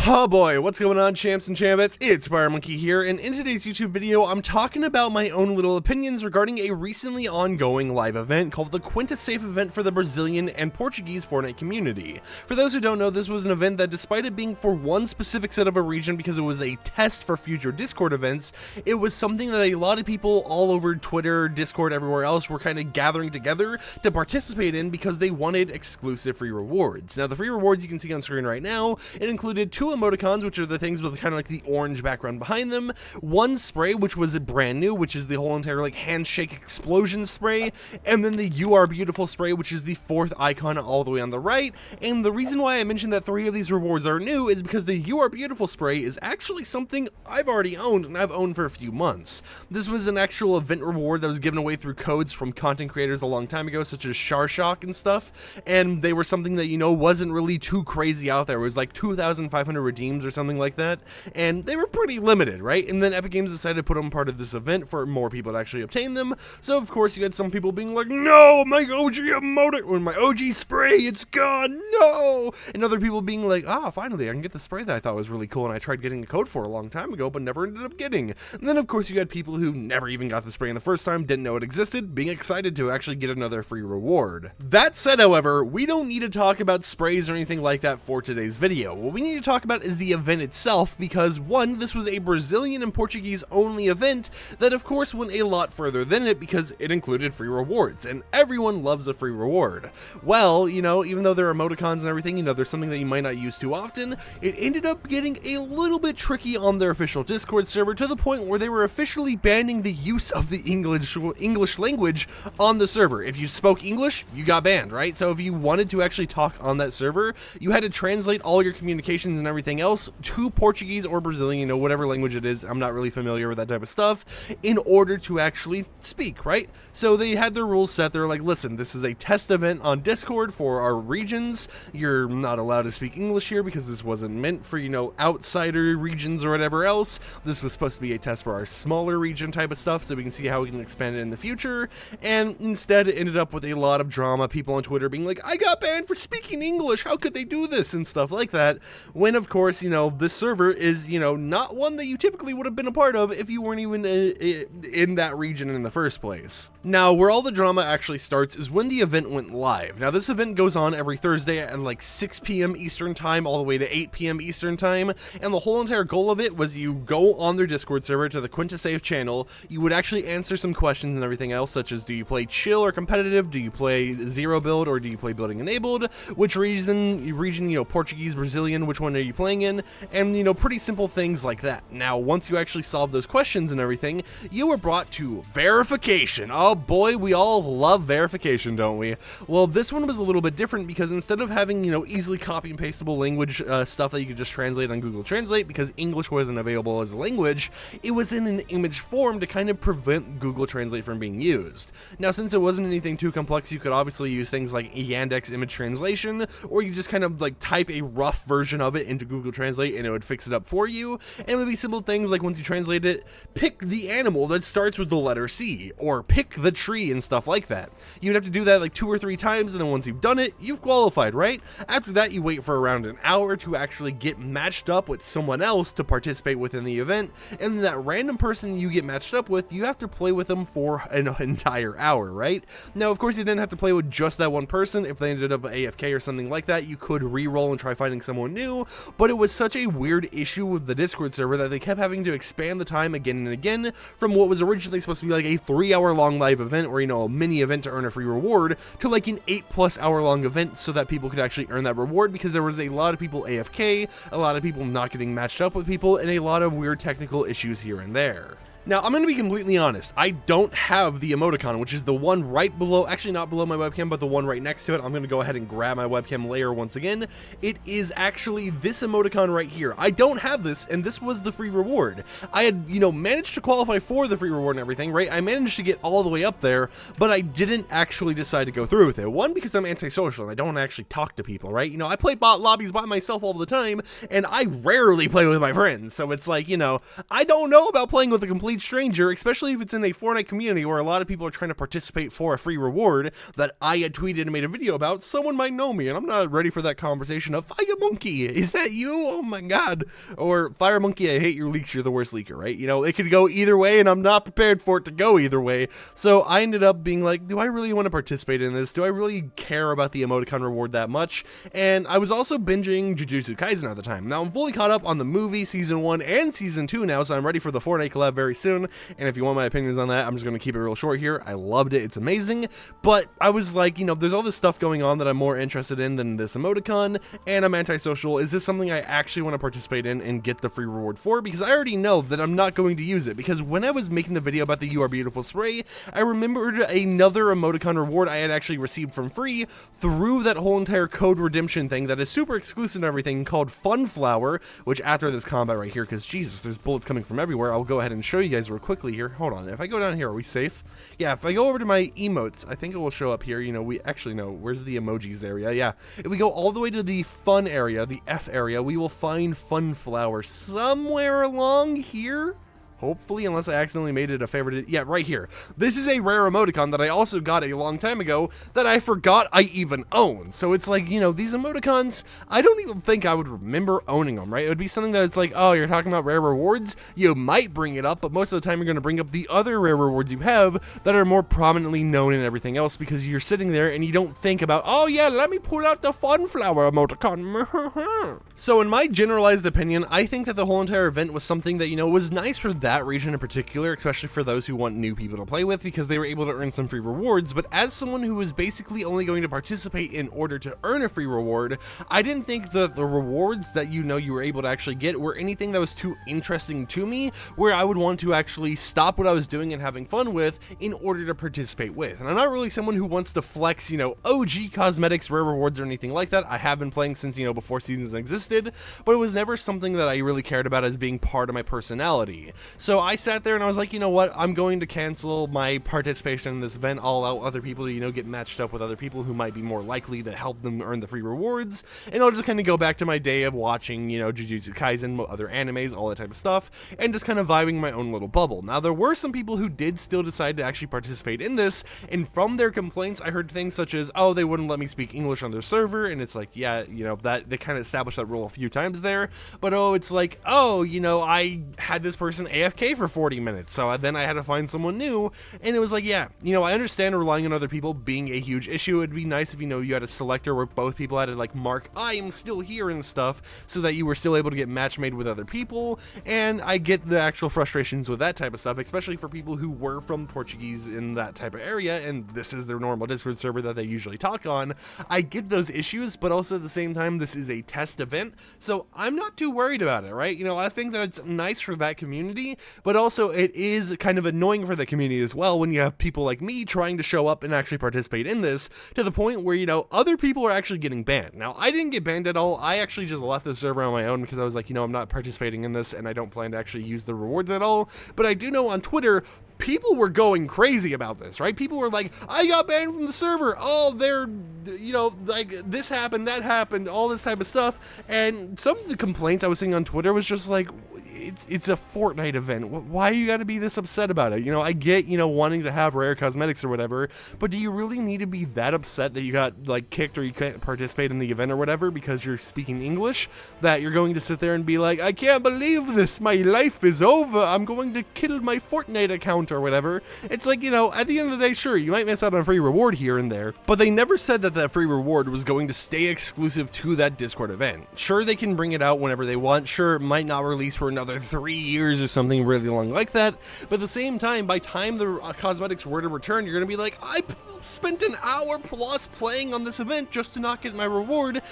Oh boy, what's going on, champs and chambettes? It's FireMonkey here, and in today's YouTube video, I'm talking about my own little opinions regarding a recently ongoing live event called the Quinta Safe event for the Brazilian and Portuguese Fortnite community. For those who don't know, this was an event that, despite it being for one specific set of a region because it was a test for future Discord events, it was something that a lot of people all over Twitter, Discord, everywhere else were kind of gathering together to participate in because they wanted exclusive free rewards. Now, the free rewards you can see on screen right now, it included two emoticons, which are the things with kind of like the orange background behind them, one spray, which was brand new, which is the whole entire like handshake explosion spray, and then the You Are Beautiful spray, which is the fourth icon all the way on the right. And the reason why I mentioned that three of these rewards are new is because the You Are Beautiful spray is actually something I've already owned, and I've owned for a few months. This was an actual event reward that was given away through codes from content creators a long time ago, such as Sharshock and stuff, and they were something that, you know, wasn't really too crazy out there. It was like 2,500 redeems or something like that, and they were pretty limited, right? And then Epic Games decided to put them part of this event for more people to actually obtain them. So of course you had some people being like, no, my OG emotic, or my OG spray, it's gone, no! And other people being like, finally I can get the spray that I thought was really cool and I tried getting a code for a long time ago but never ended up getting. And then of course you had people who never even got the spray in the first time, didn't know it existed, being excited to actually get another free reward. That said, however, we don't need to talk about sprays or anything like that for today's video. What we need to talk about is the event itself, because one, this was a Brazilian and Portuguese only event that of course went a lot further than it because it included free rewards, and everyone loves a free reward. Well, you know, even though there are emoticons and everything, you know, there's something that you might not use too often. It ended up getting a little bit tricky on their official Discord server, to the point where they were officially banning the use of the English language on the server. If you spoke English, you got banned, right? So if you wanted to actually talk on that server, you had to translate all your communications and everything else to Portuguese or Brazilian, you know, whatever language it is. I'm not really familiar with that type of stuff, in order to actually speak, right? So they had their rules set. They're like, listen, this is a test event on Discord for our regions. You're not allowed to speak English here because this wasn't meant for, you know, outsider regions or whatever else. This was supposed to be a test for our smaller region type of stuff, so we can see how we can expand it in the future. And instead it ended up with a lot of drama, people on Twitter being like, I got banned for speaking English, how could they do this, and stuff like that, when of course, you know, this server is, you know, not one that you typically would have been a part of if you weren't even in that region in the first place. Now, where all the drama actually starts is when the event went live. Now, this event goes on every Thursday at like 6 p.m. Eastern time all the way to 8 p.m. Eastern time, and the whole entire goal of it was you go on their Discord server to the Quinta Safe channel, you would actually answer some questions and everything else, such as do you play chill or competitive, do you play zero build, or do you play building enabled, which region, you know, Portuguese, Brazilian, which one are you playing in, and, you know, pretty simple things like that. Now, once you actually solve those questions and everything, you were brought to verification. Oh boy, we all love verification, don't we? Well, this one was a little bit different because instead of having, you know, easily copy and pastable language stuff that you could just translate on Google Translate because English wasn't available as a language, it was in an image form to kind of prevent Google Translate from being used. Now, since it wasn't anything too complex, you could obviously use things like Yandex image translation, or you just kind of like type a rough version of it into Google Translate and it would fix it up for you. And it would be simple things like, once you translate it, pick the animal that starts with the letter C, or pick the tree and stuff like that. You'd have to do that like 2 or 3 times, and then once you've done it, you've qualified, right? After that, you wait for around an hour to actually get matched up with someone else to participate within the event, and then that random person you get matched up with, you have to play with them for an entire hour, right? Now, of course, you didn't have to play with just that one person. If they ended up AFK or something like that, you could re-roll and try finding someone new, but it was such a weird issue with the Discord server that they kept having to expand the time again and again from what was originally supposed to be like a 3-hour long live event, or, you know, a mini event to earn a free reward, to like an 8+ hour long event so that people could actually earn that reward, because there was a lot of people AFK, a lot of people not getting matched up with people, and a lot of weird technical issues here and there. Now, I'm going to be completely honest, I don't have the emoticon, which is the one right below, actually not below my webcam, but the one right next to it. I'm going to go ahead and grab my webcam layer once again. It is actually this emoticon right here. I don't have this, and this was the free reward. I had, you know, managed to qualify for the free reward and everything, right? I managed to get all the way up there, but I didn't actually decide to go through with it. One, because I'm antisocial and I don't actually talk to people, right? You know, I play bot lobbies by myself all the time, and I rarely play with my friends, so it's like, you know, I don't know about playing with a complete complete stranger, especially if it's in a Fortnite community where a lot of people are trying to participate for a free reward that I had tweeted and made a video about, someone might know me, and I'm not ready for that conversation of, FireMonkey, is that you? Oh my god. Or, FireMonkey, I hate your leaks, you're the worst leaker, right? You know, it could go either way, and I'm not prepared for it to go either way. So I ended up being like, do I really want to participate in this? Do I really care about the emoticon reward that much? And I was also binging Jujutsu Kaisen at the time. Now I'm fully caught up on the movie, season 1 and season 2 now, so I'm ready for the Fortnite collab very soon. And if you want my opinions on that, I'm just going to keep it real short here. I loved it. It's amazing. But I was like, you know, there's all this stuff going on that I'm more interested in than this emoticon, and I'm antisocial. Is this something I actually want to participate in and get the free reward for? Because I already know that I'm not going to use it, because when I was making the video about the You Are Beautiful spray, I remembered another emoticon reward I had actually received from free through that whole entire code redemption thing that is super exclusive and everything, called Fun Flower, which after this combat right here, because Jesus, there's bullets coming from everywhere, I'll go ahead and show you guys real quickly here. Hold on, if I go down here, are we safe? Yeah, if I go over to my emotes, I think it will show up here. You know, we actually know, where's the emojis area? Yeah, if we go all the way to the fun area, the F area, we will find Fun Flower somewhere along here. Hopefully, unless I accidentally made it a favorite. Yeah, right here. This is a rare emoticon that I also got a long time ago that I forgot I even own. So it's like, you know, these emoticons, I don't even think I would remember owning them, right? It would be something that's like, oh, you're talking about rare rewards? You might bring it up, but most of the time you're going to bring up the other rare rewards you have that are more prominently known and everything else, because you're sitting there and you don't think about, oh yeah, let me pull out the Fun Flower emoticon. So in my generalized opinion, I think that the whole entire event was something that, you know, was nice for that region in particular, especially for those who want new people to play with, because they were able to earn some free rewards. But as someone who was basically only going to participate in order to earn a free reward, I didn't think that the rewards that you were able to actually get were anything that was too interesting to me, where I would want to actually stop what I was doing and having fun with in order to participate with. And I'm not really someone who wants to flex, you know, OG cosmetics, rare rewards, or anything like that. I have been playing since, you know, before seasons existed, but it was never something that I really cared about as being part of my personality. So I sat there and I was like, you know what, I'm going to cancel my participation in this event. I'll allow other people to, you know, get matched up with other people who might be more likely to help them earn the free rewards, and I'll just kind of go back to my day of watching, you know, Jujutsu Kaisen, other animes, all that type of stuff, and just kind of vibing my own little bubble. Now, there were some people who did still decide to actually participate in this, and from their complaints, I heard things such as, oh, they wouldn't let me speak English on their server, and it's like, yeah, you know, that they kind of established that rule a few times there, but oh, it's like, oh, you know, I had this person AFK for 40 minutes, so then I had to find someone new, and it was like, yeah, you know, I understand relying on other people being a huge issue. It'd be nice if, you know, you had a selector where both people had to like mark I am still here and stuff, so that you were still able to get match made with other people. And I get the actual frustrations with that type of stuff, especially for people who were from Portuguese in that type of area, and this is their normal Discord server that they usually talk on. I get those issues, but also at the same time, this is a test event, so I'm not too worried about it, right? You know, I think that it's nice for that community, but also it is kind of annoying for the community as well when you have people like me trying to show up and actually participate in this, to the point where, you know, other people are actually getting banned. Now, I didn't get banned at all. I actually just left the server on my own because I was like, you know, I'm not participating in this and I don't plan to actually use the rewards at all. But I do know on Twitter, people were going crazy about this, right? People were like, I got banned from the server. Oh, they're, you know, like this happened, that happened, all this type of stuff. And some of the complaints I was seeing on Twitter was just like, it's a Fortnite event. Why you gotta be this upset about it? You know, I get, you know, wanting to have rare cosmetics or whatever, but do you really need to be that upset that you got like kicked or you can't participate in the event or whatever because you're speaking English, that you're going to sit there and be like, I can't believe this, my life is over, I'm going to kill my Fortnite account or whatever? It's like, you know, at the end of the day, sure, you might miss out on a free reward here and there, but they never said that that free reward was going to stay exclusive to that Discord event. Sure, they can bring it out whenever they want. Sure, it might not release for another 3 years or something really long like that, but at the same time, by time the cosmetics were to return, you're gonna be like, I spent an hour plus playing on this event just to not get my reward,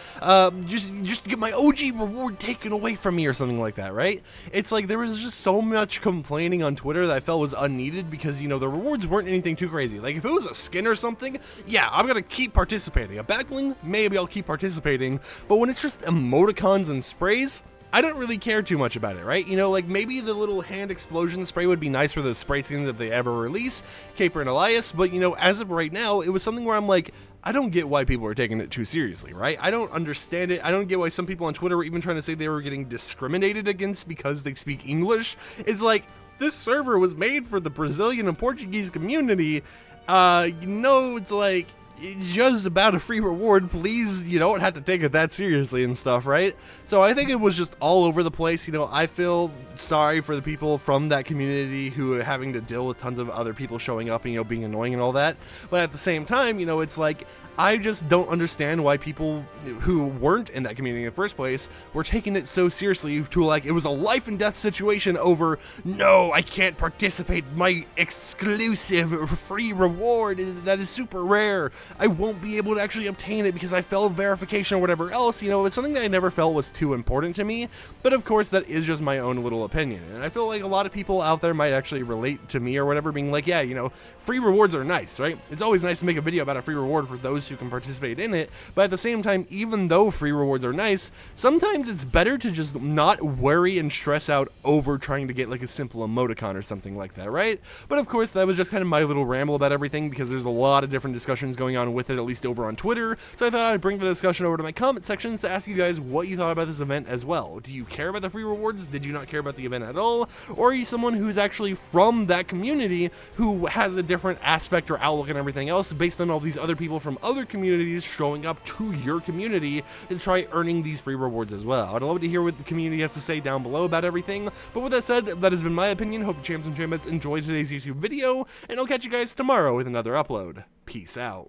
just to get my OG reward taken away from me or something like that, right? It's like there was just so much complaining on Twitter that I felt was unneeded, because, you know, the rewards weren't anything too crazy. Like if it was a skin or something, yeah, I'm gonna keep participating. A back bling, maybe I'll keep participating, but when it's just emoticons and sprays, I don't really care too much about it, right? You know, like maybe the little hand explosion spray would be nice for those spray skins if they ever release, Caper and Elias, but, you know, as of right now, it was something where I'm like, I don't get why people are taking it too seriously, right? I don't understand it. I don't get why some people on Twitter were even trying to say they were getting discriminated against because they speak English. It's like, this server was made for the Brazilian and Portuguese community, it's like, it's just about a free reward. Please, you don't have to take it that seriously and stuff, right? So I think it was just all over the place. I feel sorry for the people from that community who are having to deal with tons of other people showing up and, being annoying and all that. But at the same time, it's like, I just don't understand why people who weren't in that community in the first place were taking it so seriously to, like, it was a life and death situation over, no, I can't participate, my exclusive free reward that is super rare. I won't be able to actually obtain it because I failed verification or whatever else. It's something that I never felt was too important to me, but of course that is just my own little opinion, and I feel like a lot of people out there might actually relate to me or whatever, being like, yeah, free rewards are nice, right? It's always nice to make a video about a free reward for those who can participate in it, but at the same time, even though free rewards are nice, sometimes it's better to just not worry and stress out over trying to get like a simple emoticon or something like that, right? But of course, that was just kind of my little ramble about everything, because there's a lot of different discussions going on with it, at least over on Twitter, so I thought I'd bring the discussion over to my comment sections to ask you guys what you thought about this event as well. Do you care about the free rewards? Did you not care about the event at all? Or are you someone who's actually from that community who has a different aspect or outlook and everything else based on all these other people from other communities showing up to your community to try earning these free rewards as well? I'd love to hear what the community has to say down below about everything, but with that said, that has been my opinion. Hope you champs and chambettes enjoyed today's YouTube video, and I'll catch you guys tomorrow with another upload. Peace out.